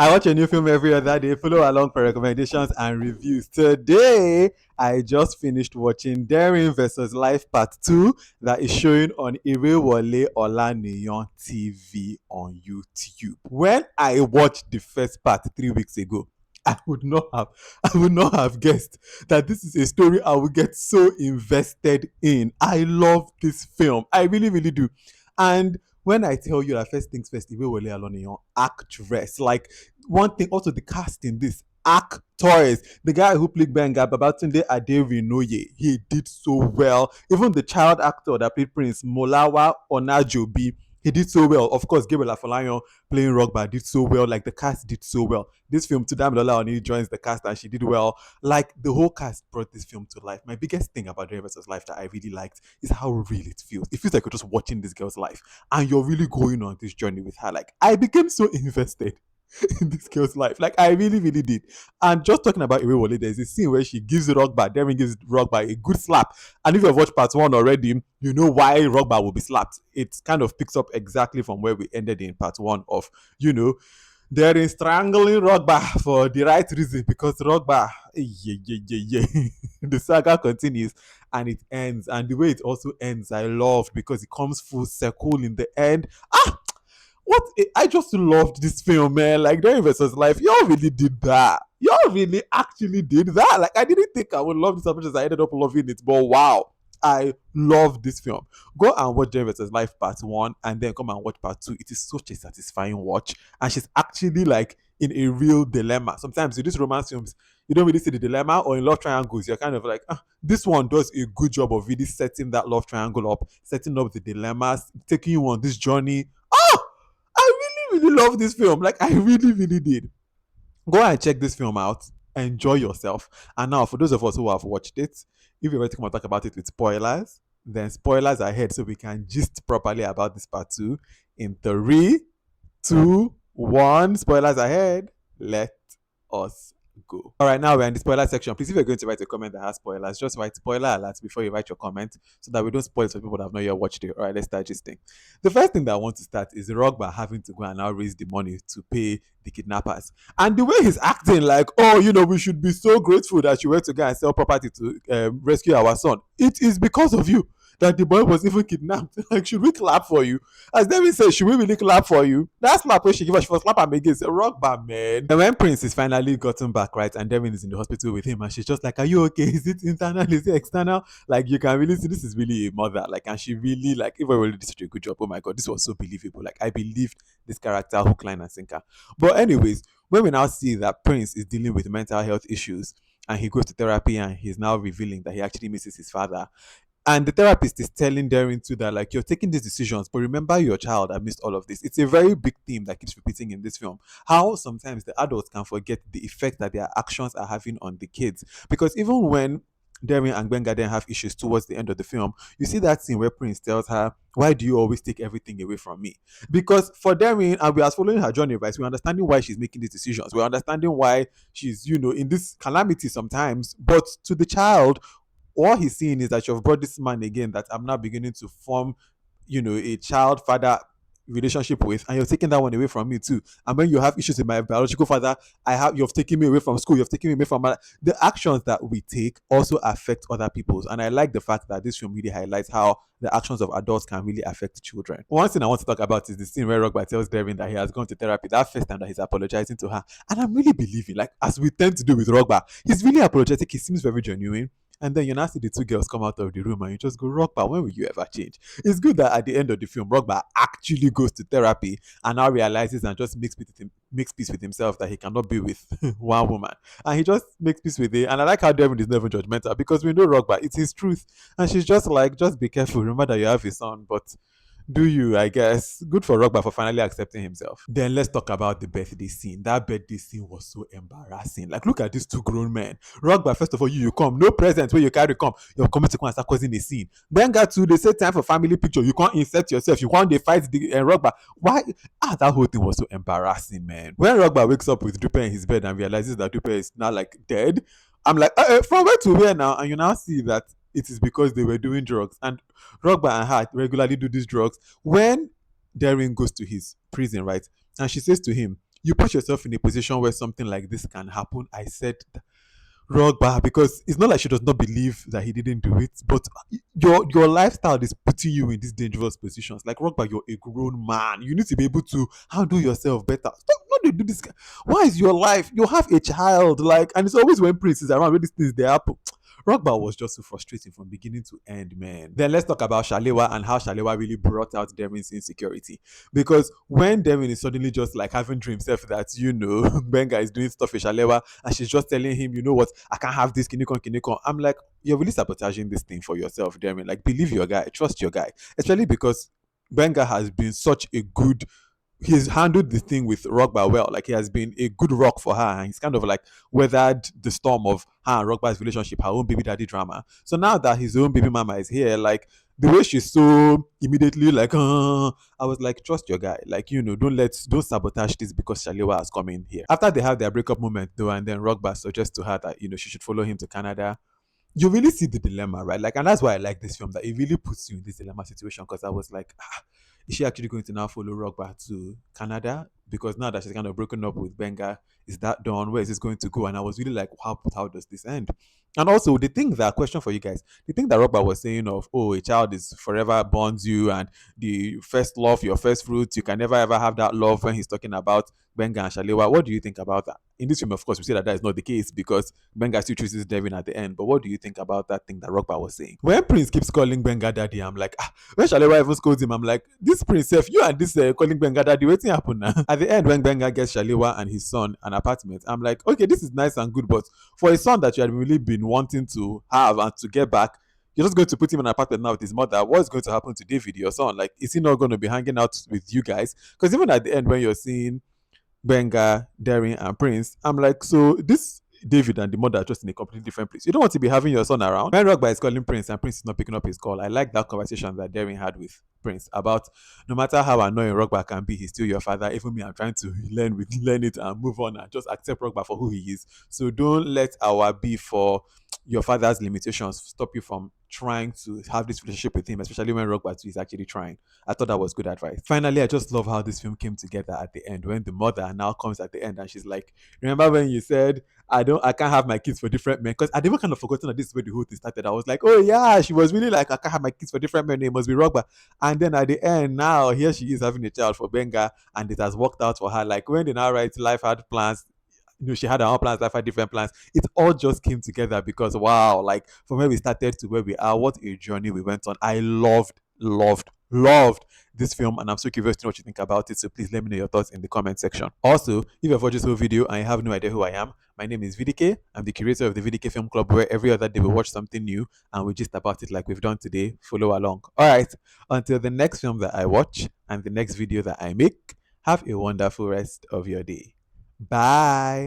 I watch a new film every other day. Follow along for recommendations and reviews. Today, I just finished watching DERIN vs Life Part 2 that is showing on Irewole Olaniyan TV on YouTube. When I watched the first part 3 weeks ago, I would not have guessed that this is a story I would get so invested in. I love this film. I really, really do. And when I tell you that first things first, Irewole Olaniyan actress, like one thing, also the cast in this actors. The guy who played Benga, Babatunde Aderinoye, he did so well. Even the child actor that played Prince, Molawa Onajobi, he did so well. Of course, Gabriel Afolayan playing Rugba did so well. Like the cast did so well. This film, Tudamilola Oni joins the cast and she did well. Like the whole cast brought this film to life. My biggest thing about Dream vs. Life that I really liked is how real it feels. It feels like you're just watching this girl's life and you're really going on this journey with her. Like I became so invested in this girl's life. Like I really, really did. And just talking about Irewole, there's a scene where she gives Rogba, Devin gives Rogba a good slap. And if you've watched part one already, you know why Rogba will be slapped. It kind of picks up exactly from where we ended in part one of, you know, they're in strangling Rogba for the right reason because Rogba, the saga continues and it ends. And the way it also ends, I loved because it comes full circle in the end. What I just loved this film, man. Like Dying versus Life, y'all really did that. Y'all really actually did that. Like I didn't think I would love this as much as I ended up loving it, but wow, I love this film. Go and watch Dying versus Life Part One, and then come and watch Part Two. It is such a satisfying watch, and she's actually like in a real dilemma. Sometimes with these romance films, you don't really see the dilemma, or in love triangles, you're kind of like, this one does a good job of really setting that love triangle up, setting up the dilemmas, taking you on this journey. Oh, I really, really love this film. Like, I really, really did. Go and check this film out. Enjoy yourself. And now, for those of us who have watched it, if you're ready to come and talk about it with spoilers, then spoilers ahead so we can gist properly about this part two. In three, two, one, spoilers ahead. Let us go. All right, now we're in the spoiler section. Please, if you're going to write a comment that has spoilers, just write spoiler alert before you write your comment so that we don't spoil it for people that have not yet watched it. All right, let's start this thing. The first thing that I want to start is Rogba having to go and now raise the money to pay the kidnappers. And the way he's acting, like, oh, you know, we should be so grateful that you went to go and sell property to rescue our son. It is because of you that the boy was even kidnapped. Like, should we clap for you? As David said, should we really clap for you? That slap where she give us, she was slap him against a rock band, man. And when Prince is finally gotten back, right, and Devin is in the hospital with him, and she's just like, are you okay? Is it internal? Is it external? Like, you can really see this is really a mother. Like, and she really, like, if I really did such a good job, oh my God, this was so believable. Like, I believed this character, hook, line, and sinker. But anyways, when we now see that Prince is dealing with mental health issues, and he goes to therapy and he's now revealing that he actually misses his father, and the therapist is telling Darren too that like you're taking these decisions, but remember your child amidst all of this. It's a very big theme that keeps repeating in this film. How sometimes the adults can forget the effect that their actions are having on the kids. Because even when Darren and Gwen Garden have issues towards the end of the film, you see that scene where Prince tells her, why do you always take everything away from me? Because for Darren, and we are following her journey, right? We're understanding why she's making these decisions. We're understanding why she's, you know, in this calamity sometimes. But to the child, all he's seeing is that you've brought this man again that I'm now beginning to form, you know, a child father relationship with, and you're taking that one away from me too. And when you have issues with my biological father, you've taken me away from school, you've taken me away from the actions that we take also affect other people's. And I like the fact that this film really highlights how the actions of adults can really affect children. One thing I want to talk about is the scene where Rogba tells Devin that he has gone to therapy. That first time that he's apologizing to her, and I'm really believing, like as we tend to do with Rogba, he's really apologetic. He seems very genuine. And then you now see the two girls come out of the room and you just go, Rockba, when will you ever change? It's good that at the end of the film, Rockba actually goes to therapy and now realizes and just makes peace with himself that he cannot be with one woman. And he just makes peace with it. And I like how Devin is never judgmental because we know Rockba, it's his truth. And she's just like, just be careful. Remember that you have a son, but do you, I guess. Good for Rogba for finally accepting himself. Then let's talk about the birthday scene. That birthday scene was so embarrassing. Like, look at these two grown men. Rogba, first of all, you come. No presents where you carry come. You're coming to come and start causing a scene. Then got to, they say time for family picture. You can't insert yourself. You want they fight the Rogba. Why? That whole thing was so embarrassing, man. When Rogba wakes up with Dupe in his bed and realizes that Dupe is now like dead, I'm like, from where to where now? And you now see that it is because they were doing drugs. And Rogba and Hart regularly do these drugs. When Darren goes to his prison, right? And she says to him, you put yourself in a position where something like this can happen. I said Rogba, because it's not like she does not believe that he didn't do it, but your lifestyle is putting you in these dangerous positions. Like Rogba, you're a grown man. You need to be able to handle yourself better. Stop not to do this. Why is your life? You have a child, like, and it's always when Prince is around when these things they happen. Rogba was just so frustrating from beginning to end, man. Then let's talk about Shalewa and how Shalewa really brought out Derin's insecurity. Because when Derin is suddenly just like having dreams self that, Benga is doing stuff with Shalewa and she's just telling him, you know what, I can't have this, kinikon, kinikon. I'm like, you're really sabotaging this thing for yourself, Derin. Like, believe your guy, trust your guy. Especially because Benga has been such a good, he's handled the thing with Rogba well. Like he has been a good rock for her, and he's kind of like weathered the storm of her and Rogba's relationship, her own baby daddy drama. So now that his own baby mama is here, like the way she's so immediately like, I was like, trust your guy. Like, don't sabotage this because Shalewa has come in here. After they have their breakup moment though, and then Rogba suggests to her that she should follow him to Canada. You really see the dilemma, right? Like, and that's why I like this film, that it really puts you in this dilemma situation. Because I was like, is she actually going to now follow Rogba to Canada? Because now that she's kind of broken up with Benga, is that done? Where is this going to go? And I was really like, how does this end? And also the thing that question for you guys, the thing that Rogba was saying of, oh, a child is forever bonds you, and the first love, your first fruit, you can never ever have that love, when he's talking about Benga and Shalewa. What do you think about that? In this film, of course, we see that is not the case because Benga still chooses Devin at the end. But what do you think about that thing that Rogba was saying? When Prince keeps calling Benga daddy, I'm like, when Shalewa even scolds him, I'm like, this Prince, if you and this calling Benga daddy, waiting happen now. At the end, when Benga gets Shalewa and his son an apartment, I'm like, okay, this is nice and good, but for a son that you had really been wanting to have and to get back, you're just going to put him in an apartment now with his mother. What's going to happen to David, your son? Like, is he not going to be hanging out with you guys? Because even at the end, when you're seeing Benga, Derin, and Prince, I'm like, so this David and the mother are just in a completely different place. You don't want to be having your son around. When Rogba is calling Prince and Prince is not picking up his call, I like that conversation that Derin had with Prince about, no matter how annoying Rogba can be, he's still your father. Even me, I'm trying to learn it and move on and just accept Rogba for who he is. So don't let our beef for your father's limitations stop you from trying to have this relationship with him, especially when Rogba is actually trying. I thought that was good advice. Finally, I just love how this film came together at the end, when the mother now comes at the end and she's like, remember when you said I can't have my kids for different men? Because I'd even kind of forgotten that this is where the whole thing started. I was like, oh yeah, she was really like, I can't have my kids for different men, it must be Rogba. And then at the end, now here she is having a child for Benga, and it has worked out for her. Like when they now write Life Had Plans, she had her own plans, Life had different plans. It all just came together because wow, like from where we started to where we are, what a journey we went on. I loved this film, and I'm so curious to know what you think about it. So please let me know your thoughts in the comment section. Also, if you've watched this whole video and you have no idea who I am, my name is VDK. I'm the curator of the VDK Film Club, where every other day we watch something new and we just about it like we've done today. Follow along. All right. Until the next film that I watch and the next video that I make, have a wonderful rest of your day. Bye.